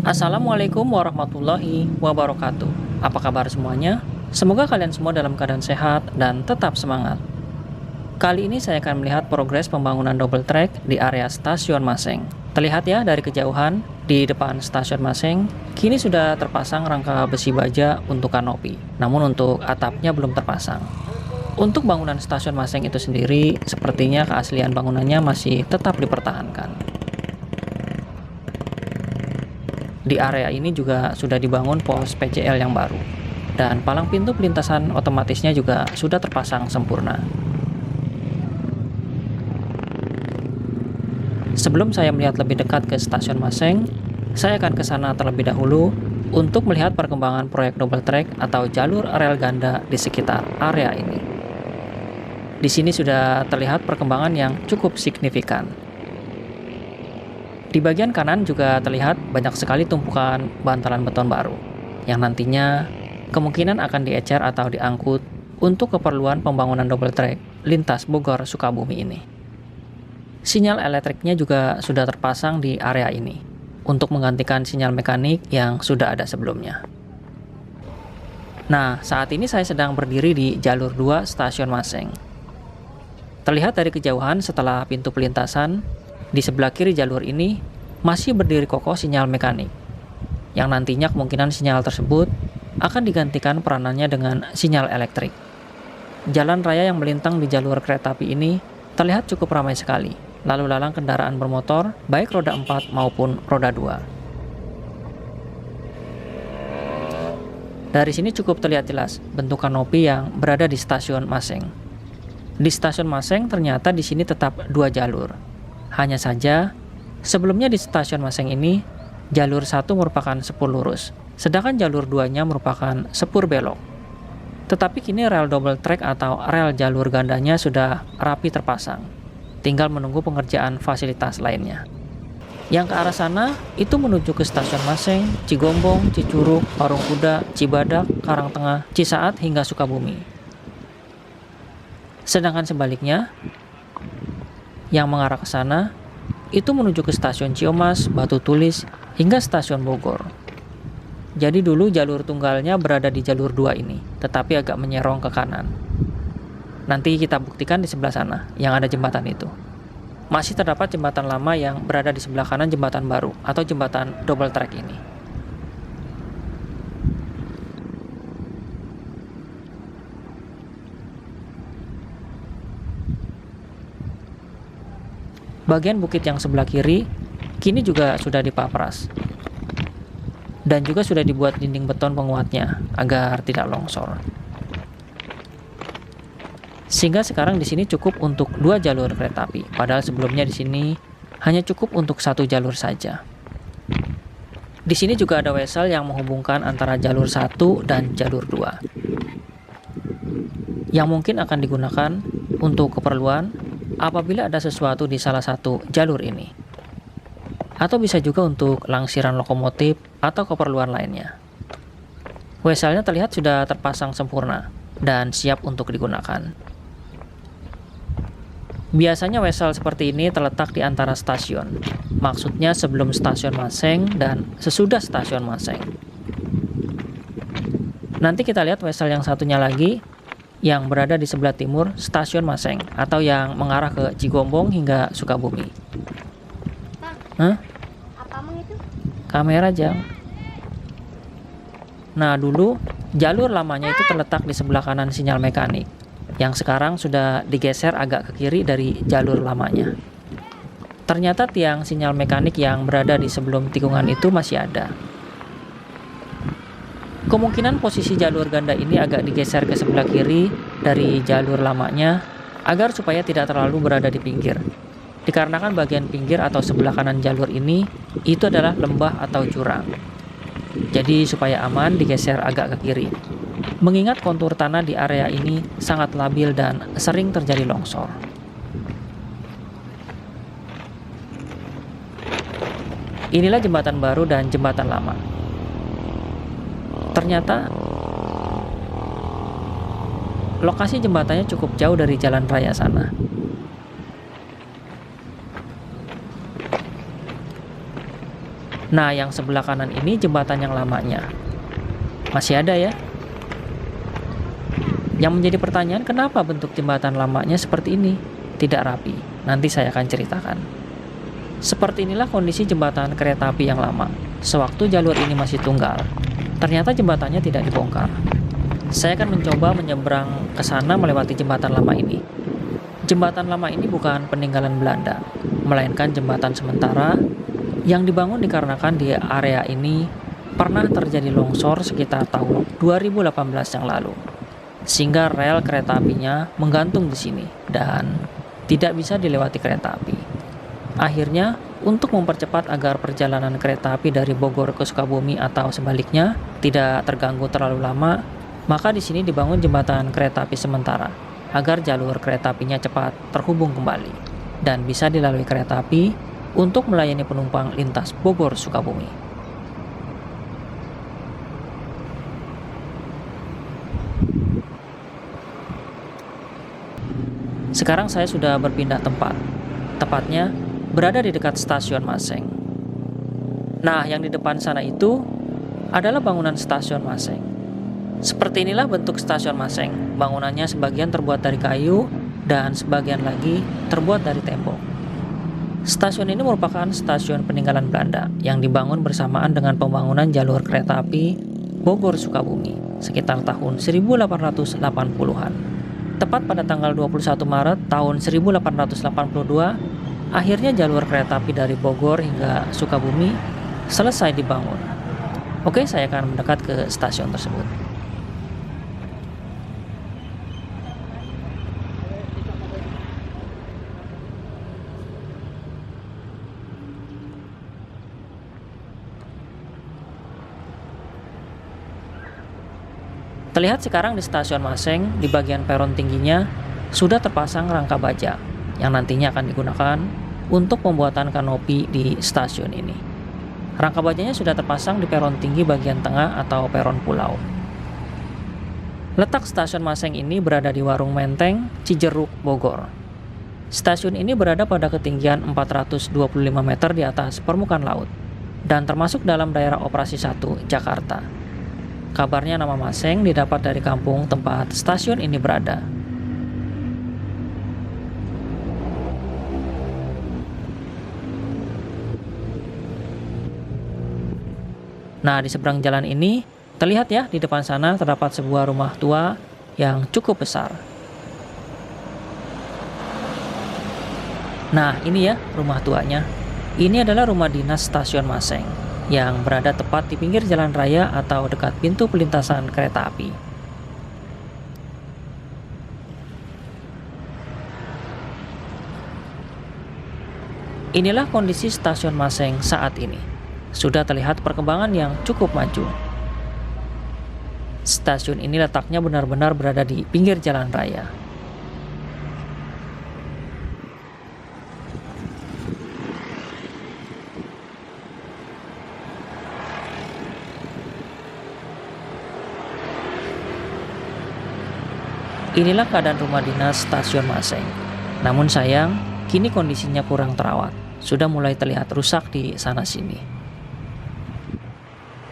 Assalamualaikum warahmatullahi wabarakatuh. Apa kabar semuanya? Semoga kalian semua dalam keadaan sehat dan tetap semangat. Kali ini saya akan melihat progres pembangunan double track di area Stasiun Maseng. Terlihat ya dari kejauhan, di depan Stasiun Maseng, kini sudah terpasang rangka besi baja untuk kanopi. Namun untuk atapnya belum terpasang. Untuk bangunan Stasiun Maseng itu sendiri, sepertinya keaslian bangunannya masih tetap dipertahankan. Di area ini juga sudah dibangun pos PCL yang baru, dan palang pintu pelintasan otomatisnya juga sudah terpasang sempurna. Sebelum saya melihat lebih dekat ke Stasiun Maseng, saya akan ke sana terlebih dahulu untuk melihat perkembangan proyek double track atau jalur rel ganda di sekitar area ini. Di sini sudah terlihat perkembangan yang cukup signifikan. Di bagian kanan juga terlihat banyak sekali tumpukan bantalan beton baru, yang nantinya kemungkinan akan diecer atau diangkut untuk keperluan pembangunan double track lintas Bogor Sukabumi ini. Sinyal elektriknya juga sudah terpasang di area ini, untuk menggantikan sinyal mekanik yang sudah ada sebelumnya. Nah, saat ini saya sedang berdiri di jalur 2 Stasiun Maseng. Terlihat dari kejauhan setelah pintu pelintasan, di sebelah kiri jalur ini masih berdiri kokoh sinyal mekanik, yang nantinya kemungkinan sinyal tersebut akan digantikan peranannya dengan sinyal elektrik. Jalan raya yang melintang di jalur kereta api ini terlihat cukup ramai sekali, lalu lalang kendaraan bermotor baik roda 4 maupun roda 2. Dari sini cukup terlihat jelas bentuk kanopi yang berada di Stasiun Maseng. Di Stasiun Maseng ternyata di sini tetap 2 jalur. Hanya saja, sebelumnya di Stasiun Maseng ini, jalur 1 merupakan sepur lurus, sedangkan jalur 2-nya merupakan sepur belok. Tetapi kini rel double track atau rel jalur gandanya sudah rapi terpasang, tinggal menunggu pengerjaan fasilitas lainnya. Yang ke arah sana, itu menuju ke Stasiun Maseng, Cigombong, Cicurug, Parung Kuda, Cibadak, Karangtengah, Cisaat, hingga Sukabumi. Sedangkan sebaliknya, yang mengarah ke sana, itu menuju ke Stasiun Ciomas, Batu Tulis, hingga Stasiun Bogor. Jadi dulu jalur tunggalnya berada di jalur 2 ini, tetapi agak menyerong ke kanan. Nanti kita buktikan di sebelah sana, yang ada jembatan itu. Masih terdapat jembatan lama yang berada di sebelah kanan jembatan baru, atau jembatan double track ini. Bagian bukit yang sebelah kiri kini juga sudah dipapras dan juga sudah dibuat dinding beton penguatnya agar tidak longsor. Sehingga sekarang di sini cukup untuk 2 jalur kereta api, padahal sebelumnya di sini hanya cukup untuk 1 jalur saja. Di sini juga ada wesel yang menghubungkan antara jalur 1 dan jalur 2, yang mungkin akan digunakan untuk keperluan apabila ada sesuatu di salah satu jalur ini, atau bisa juga untuk langsiran lokomotif atau keperluan lainnya. Weselnya terlihat sudah terpasang sempurna dan siap untuk digunakan. Biasanya wesel seperti ini terletak di antara stasiun, maksudnya sebelum Stasiun Maseng dan sesudah Stasiun Maseng. Nanti kita lihat wesel yang satunya lagi, yang berada di sebelah timur Stasiun Maseng, atau yang mengarah ke Cigombong hingga Sukabumi. Hah? Itu? Kamera jam. Nah, dulu jalur lamanya itu terletak di sebelah kanan sinyal mekanik, yang sekarang sudah digeser agak ke kiri dari jalur lamanya. Ternyata tiang sinyal mekanik yang berada di sebelum tikungan itu masih ada. Kemungkinan posisi jalur ganda ini agak digeser ke sebelah kiri dari jalur lamanya agar supaya tidak terlalu berada di pinggir. Dikarenakan bagian pinggir atau sebelah kanan jalur ini itu adalah lembah atau jurang. Jadi supaya aman digeser agak ke kiri. Mengingat kontur tanah di area ini sangat labil dan sering terjadi longsor. Inilah jembatan baru dan jembatan lama. Ternyata lokasi jembatannya cukup jauh dari jalan raya sana. Nah, yang sebelah kanan ini jembatan yang lamanya. Masih ada ya? Yang menjadi pertanyaan, kenapa bentuk jembatan lamanya seperti ini? Tidak rapi. Nanti saya akan ceritakan. Seperti inilah kondisi jembatan kereta api yang lama. Sewaktu jalur ini masih tunggal, ternyata jembatannya tidak dibongkar. Saya akan mencoba menyeberang ke sana melewati jembatan lama ini. Jembatan lama ini bukan peninggalan Belanda, melainkan jembatan sementara yang dibangun dikarenakan di area ini pernah terjadi longsor sekitar tahun 2018 yang lalu, sehingga rel kereta apinya menggantung di sini dan tidak bisa dilewati kereta api. Akhirnya, untuk mempercepat agar perjalanan kereta api dari Bogor ke Sukabumi atau sebaliknya tidak terganggu terlalu lama, maka di sini dibangun jembatan kereta api sementara agar jalur kereta apinya cepat terhubung kembali dan bisa dilalui kereta api untuk melayani penumpang lintas Bogor Sukabumi. Sekarang saya sudah berpindah tempat, tepatnya berada di dekat stasiun Maseng. Nah, yang di depan sana itu adalah bangunan stasiun Maseng. Seperti inilah bentuk stasiun Maseng. Bangunannya sebagian terbuat dari kayu dan sebagian lagi terbuat dari tembok. Stasiun ini merupakan stasiun peninggalan Belanda yang dibangun bersamaan dengan pembangunan jalur kereta api Bogor-Sukabumi sekitar tahun 1880-an. Tepat pada tanggal 21 Maret tahun 1882, akhirnya jalur kereta api dari Bogor hingga Sukabumi selesai dibangun. Oke, saya akan mendekat ke stasiun tersebut. Terlihat sekarang di stasiun Maseng, di bagian peron tingginya sudah terpasang rangka baja yang nantinya akan digunakan untuk pembuatan kanopi di stasiun ini. Rangka bajanya sudah terpasang di peron tinggi bagian tengah atau peron pulau. Letak stasiun Maseng ini berada di Warung Menteng, Cijeruk, Bogor. Stasiun ini berada pada ketinggian 425 meter di atas permukaan laut dan termasuk dalam daerah operasi 1 Jakarta. Kabarnya nama Maseng didapat dari kampung tempat stasiun ini berada. Nah, di seberang jalan ini, terlihat ya di depan sana terdapat sebuah rumah tua yang cukup besar. Nah, ini ya rumah tuanya. Ini adalah rumah dinas stasiun Maseng yang berada tepat di pinggir jalan raya atau dekat pintu pelintasan kereta api. Inilah kondisi stasiun Maseng saat ini. Sudah terlihat perkembangan yang cukup maju. Stasiun ini letaknya benar-benar berada di pinggir jalan raya. Inilah keadaan rumah dinas stasiun Maseng. Namun sayang, kini kondisinya kurang terawat. Sudah mulai terlihat rusak di sana-sini.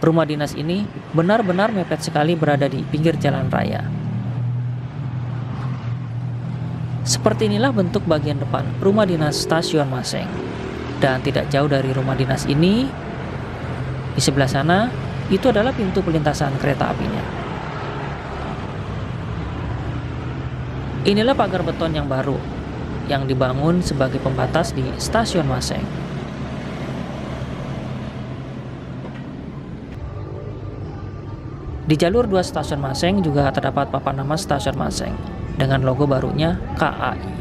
Rumah dinas ini benar-benar mepet sekali berada di pinggir jalan raya. Seperti inilah bentuk bagian depan rumah dinas stasiun Maseng. Dan tidak jauh dari rumah dinas ini, di sebelah sana, itu adalah pintu pelintasan kereta apinya. Inilah pagar beton yang baru yang dibangun sebagai pembatas di stasiun Maseng. Di jalur 2 stasiun Maseng juga terdapat papan nama stasiun Maseng dengan logo barunya KAI.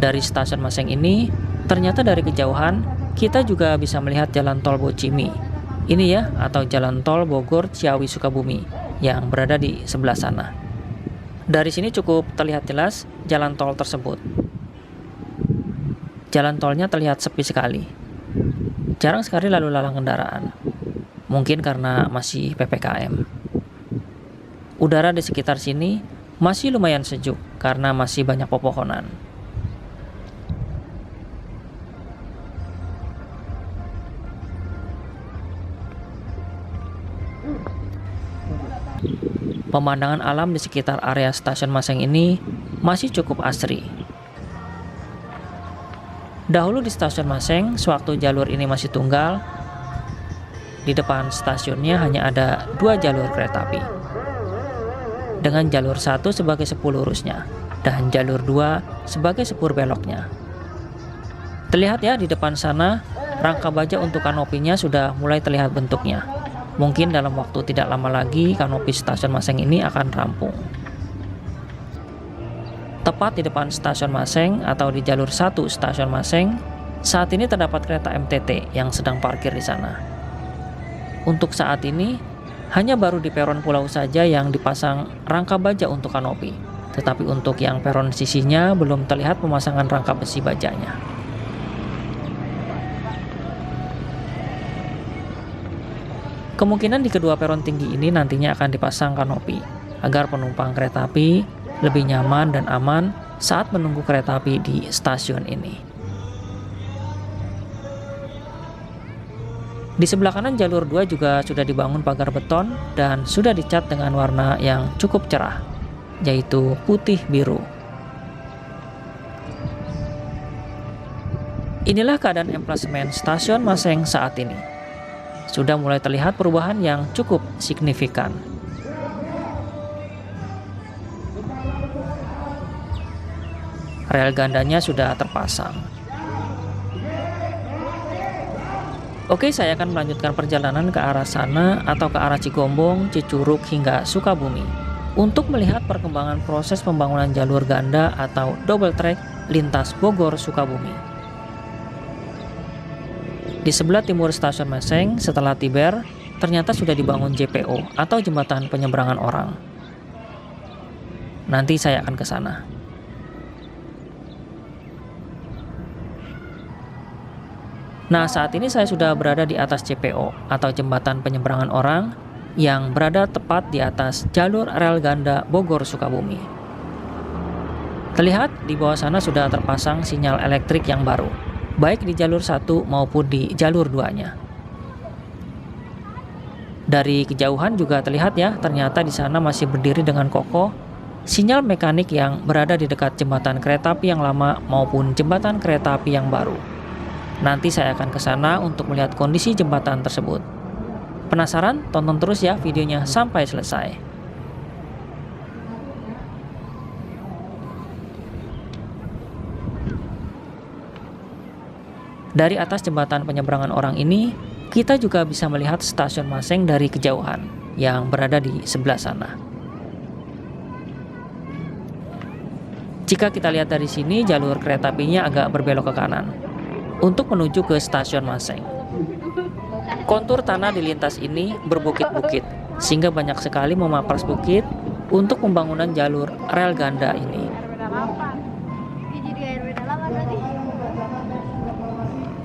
Dari stasiun Maseng ini, ternyata dari kejauhan kita juga bisa melihat jalan tol Bocimi. Ini ya, atau jalan tol Bogor Ciawi Sukabumi yang berada di sebelah sana. Dari sini cukup terlihat jelas jalan tol tersebut. Jalan tolnya terlihat sepi sekali. Jarang sekali lalu lalang kendaraan. Mungkin karena masih PPKM. Udara di sekitar sini masih lumayan sejuk karena masih banyak pepohonan. Pemandangan alam di sekitar area stasiun Maseng ini masih cukup asri. Dahulu di stasiun Maseng, sewaktu jalur ini masih tunggal, di depan stasiunnya hanya ada 2 jalur kereta api, dengan jalur 1 sebagai sepur lurusnya dan jalur 2 sebagai sepur beloknya. Terlihat ya di depan sana, rangka baja untuk kanopinya sudah mulai terlihat bentuknya. Mungkin dalam waktu tidak lama lagi kanopi stasiun Maseng ini akan rampung. Tepat di depan stasiun Maseng atau di jalur 1 stasiun Maseng, saat ini terdapat kereta MTT yang sedang parkir di sana. Untuk saat ini, hanya baru di peron pulau saja yang dipasang rangka baja untuk kanopi. Tetapi untuk yang peron sisinya belum terlihat pemasangan rangka besi bajanya. Kemungkinan di kedua peron tinggi ini nantinya akan dipasang kanopi, agar penumpang kereta api lebih nyaman dan aman saat menunggu kereta api di stasiun ini. Di sebelah kanan jalur 2 juga sudah dibangun pagar beton dan sudah dicat dengan warna yang cukup cerah, yaitu putih biru. Inilah keadaan emplasemen stasiun Maseng saat ini. Sudah mulai terlihat perubahan yang cukup signifikan. Rel gandanya sudah terpasang. Oke, saya akan melanjutkan perjalanan ke arah sana atau ke arah Cigombong, Cicurug hingga Sukabumi untuk melihat perkembangan proses pembangunan jalur ganda atau double track lintas Bogor Sukabumi. Di sebelah timur stasiun Maseng setelah Tiber, ternyata sudah dibangun JPO atau jembatan penyeberangan orang. Nanti saya akan ke sana. Nah, saat ini saya sudah berada di atas JPO atau jembatan penyeberangan orang yang berada tepat di atas jalur rel ganda Bogor Sukabumi. Terlihat di bawah sana sudah terpasang sinyal elektrik yang baru, baik di jalur 1 maupun di jalur 2-nya. Dari kejauhan juga terlihat ya, ternyata di sana masih berdiri dengan kokoh sinyal mekanik yang berada di dekat jembatan kereta api yang lama maupun jembatan kereta api yang baru. Nanti saya akan ke sana untuk melihat kondisi jembatan tersebut. Penasaran? Tonton terus ya videonya sampai selesai. Dari atas jembatan penyeberangan orang ini, kita juga bisa melihat stasiun Maseng dari kejauhan yang berada di sebelah sana. Jika kita lihat dari sini, jalur kereta apinya agak berbelok ke kanan untuk menuju ke stasiun Maseng. Kontur tanah di lintas ini berbukit-bukit, sehingga banyak sekali memapras bukit untuk pembangunan jalur rel ganda ini.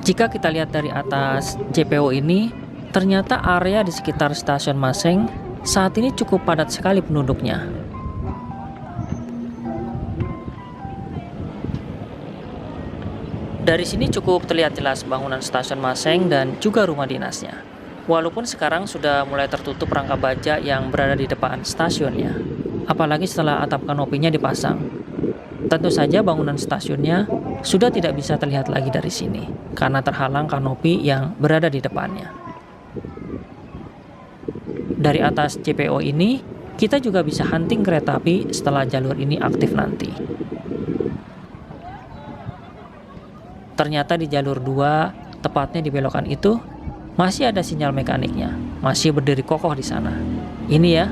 Jika kita lihat dari atas JPO ini, ternyata area di sekitar stasiun Maseng saat ini cukup padat sekali penduduknya. Dari sini cukup terlihat jelas bangunan stasiun Maseng dan juga rumah dinasnya. Walaupun sekarang sudah mulai tertutup rangka baja yang berada di depan stasiunnya, apalagi setelah atap kanopinya dipasang. Tentu saja bangunan stasiunnya sudah tidak bisa terlihat lagi dari sini karena terhalang kanopi yang berada di depannya. Dari atas JPO ini, kita juga bisa hunting kereta api setelah jalur ini aktif nanti. Ternyata di jalur 2, tepatnya di belokan itu, masih ada sinyal mekaniknya, masih berdiri kokoh di sana. Ini ya.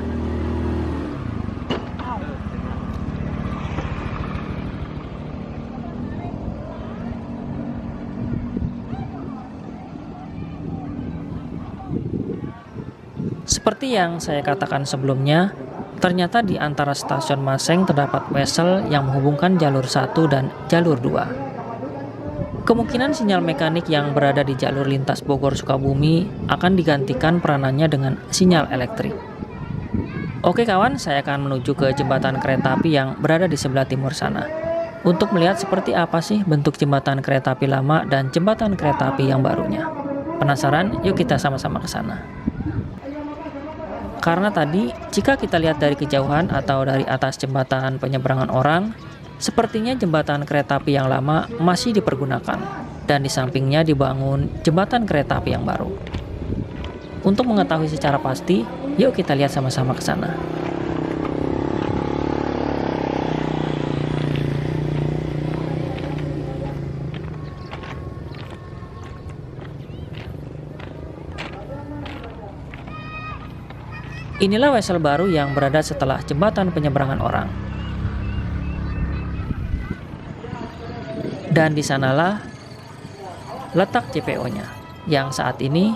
Seperti yang saya katakan sebelumnya, ternyata di antara stasiun Maseng terdapat wesel yang menghubungkan jalur 1 dan jalur 2. Kemungkinan sinyal mekanik yang berada di jalur lintas Bogor Sukabumi akan digantikan peranannya dengan sinyal elektrik. Oke kawan, saya akan menuju ke jembatan kereta api yang berada di sebelah timur sana untuk melihat seperti apa sih bentuk jembatan kereta api lama dan jembatan kereta api yang barunya. Penasaran? Yuk kita sama-sama ke sana. Karena tadi, jika kita lihat dari kejauhan atau dari atas jembatan penyeberangan orang, sepertinya jembatan kereta api yang lama masih dipergunakan, dan di sampingnya dibangun jembatan kereta api yang baru. Untuk mengetahui secara pasti, yuk kita lihat sama-sama ke sana. Inilah wesel baru yang berada setelah jembatan penyeberangan orang. Dan di sanalah letak JPO-nya, yang saat ini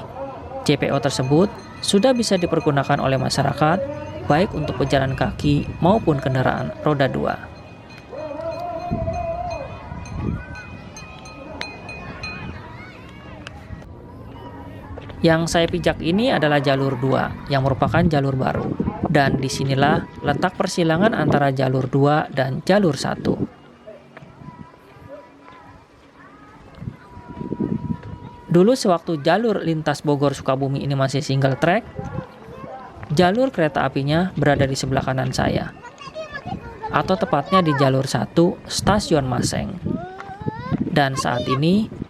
JPO tersebut sudah bisa dipergunakan oleh masyarakat, baik untuk pejalan kaki maupun kendaraan roda 2. Yang saya pijak ini adalah jalur 2 yang merupakan jalur baru. Dan disinilah letak persilangan antara jalur 2 dan jalur 1. Dulu sewaktu jalur lintas Bogor Sukabumi ini masih single track, jalur kereta apinya berada di sebelah kanan saya. Atau tepatnya di jalur 1 stasiun Maseng. Dan saat ini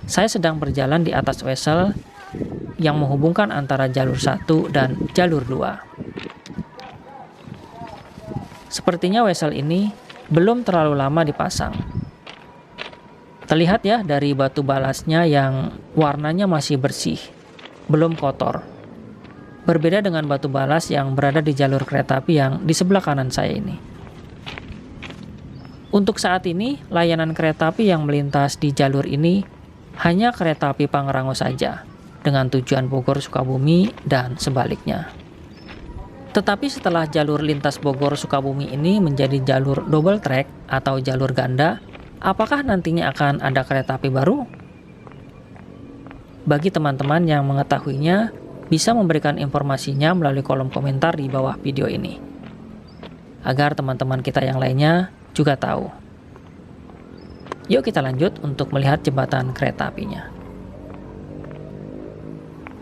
saya sedang berjalan di atas wesel yang menghubungkan antara jalur 1 dan jalur 2. Sepertinya wesel ini belum terlalu lama dipasang. Terlihat ya dari batu balasnya yang warnanya masih bersih, belum kotor. Berbeda dengan batu balas yang berada di jalur kereta api yang di sebelah kanan saya ini. Untuk saat ini, layanan kereta api yang melintas di jalur ini hanya kereta api Pangrango saja, dengan tujuan Bogor Sukabumi dan sebaliknya. Tetapi setelah jalur lintas Bogor Sukabumi ini menjadi jalur double track atau jalur ganda, apakah nantinya akan ada kereta api baru? Bagi teman-teman yang mengetahuinya, bisa memberikan informasinya melalui kolom komentar di bawah video ini, agar teman-teman kita yang lainnya juga tahu. Yuk kita lanjut untuk melihat jembatan kereta apinya.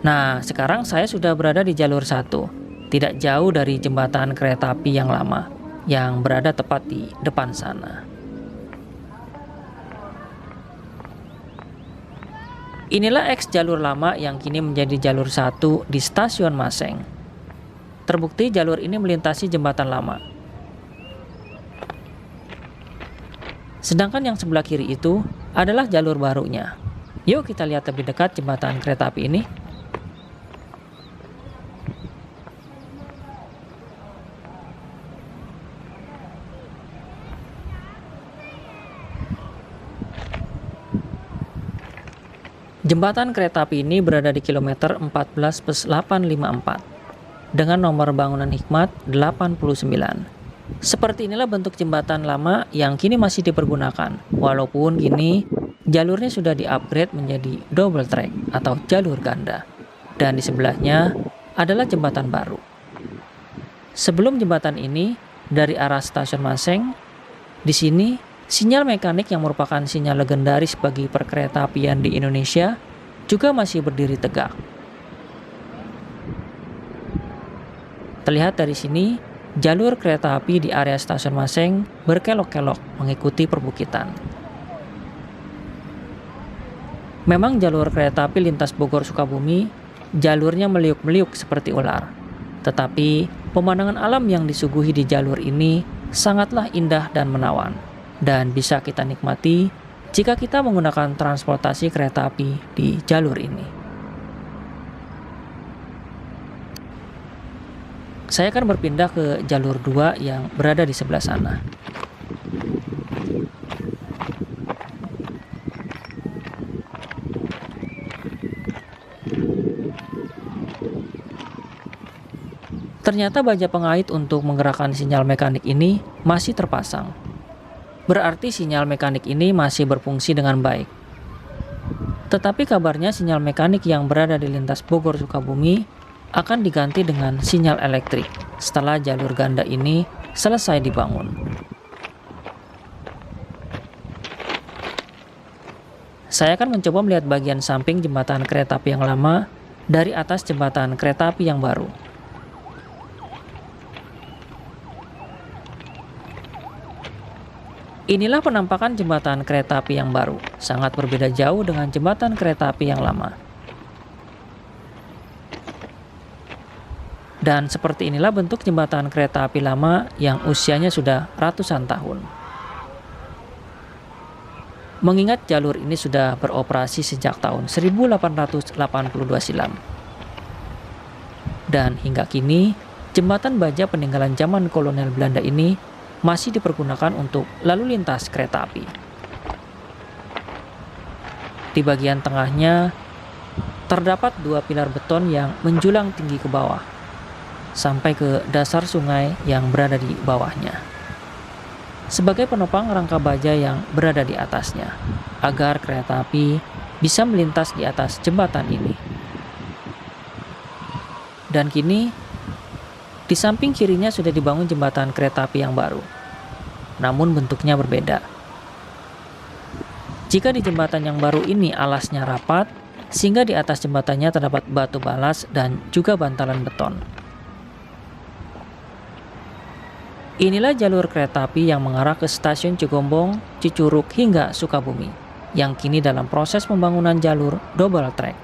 Nah, sekarang saya sudah berada di jalur 1, tidak jauh dari jembatan kereta api yang lama, yang berada tepat di depan sana. Inilah eks jalur lama yang kini menjadi jalur 1 di stasiun Maseng. Terbukti jalur ini melintasi jembatan lama. Sedangkan yang sebelah kiri itu adalah jalur barunya. Yuk kita lihat lebih dekat jembatan kereta api ini. Jembatan kereta api ini berada di kilometer 14+854 dengan nomor bangunan Hikmat 89. Seperti inilah bentuk jembatan lama yang kini masih dipergunakan, walaupun kini jalurnya sudah di-upgrade menjadi double track atau jalur ganda. Dan di sebelahnya adalah jembatan baru. Sebelum jembatan ini, dari arah stasiun Maseng, di sini sinyal mekanik yang merupakan sinyal legendaris bagi perkeretaapian di Indonesia juga masih berdiri tegak. Terlihat dari sini, jalur kereta api di area stasiun Maseng berkelok-kelok mengikuti perbukitan. Memang jalur kereta api lintas Bogor Sukabumi, jalurnya meliuk-meliuk seperti ular. Tetapi pemandangan alam yang disuguhi di jalur ini sangatlah indah dan menawan, dan bisa kita nikmati jika kita menggunakan transportasi kereta api di jalur ini. Saya akan berpindah ke jalur 2 yang berada di sebelah sana. Ternyata baja pengait untuk menggerakkan sinyal mekanik ini masih terpasang. Berarti sinyal mekanik ini masih berfungsi dengan baik. Tetapi kabarnya sinyal mekanik yang berada di lintas Bogor Sukabumi akan diganti dengan sinyal elektrik setelah jalur ganda ini selesai dibangun. Saya akan mencoba melihat bagian samping jembatan kereta api yang lama dari atas jembatan kereta api yang baru. Inilah penampakan jembatan kereta api yang baru, sangat berbeda jauh dengan jembatan kereta api yang lama. Dan seperti inilah bentuk jembatan kereta api lama yang usianya sudah ratusan tahun. Mengingat jalur ini sudah beroperasi sejak tahun 1882 silam. Dan hingga kini, jembatan baja peninggalan zaman kolonial Belanda ini masih dipergunakan untuk lalu lintas kereta api. Di bagian tengahnya, terdapat dua pilar beton yang menjulang tinggi ke bawah, sampai ke dasar sungai yang berada di bawahnya, sebagai penopang rangka baja yang berada di atasnya, agar kereta api bisa melintas di atas jembatan ini. Dan kini, di samping kirinya sudah dibangun jembatan kereta api yang baru, namun bentuknya berbeda. Jika di jembatan yang baru ini alasnya rapat, sehingga di atas jembatannya terdapat batu balas dan juga bantalan beton. Inilah jalur kereta api yang mengarah ke stasiun Cigombong, Cicurug hingga Sukabumi, yang kini dalam proses pembangunan jalur double track.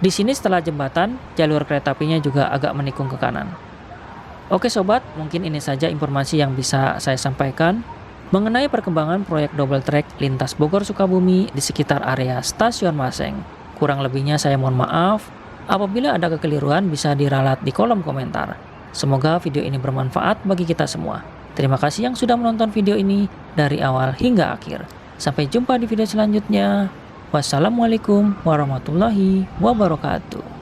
Di sini setelah jembatan, jalur kereta apinya juga agak menikung ke kanan. Oke sobat, mungkin ini saja informasi yang bisa saya sampaikan mengenai perkembangan proyek double track lintas Bogor Sukabumi di sekitar area Stasiun Maseng. Kurang lebihnya saya mohon maaf. Apabila ada kekeliruan bisa diralat di kolom komentar. Semoga video ini bermanfaat bagi kita semua. Terima kasih yang sudah menonton video ini dari awal hingga akhir. Sampai jumpa di video selanjutnya. Wassalamualaikum warahmatullahi wabarakatuh.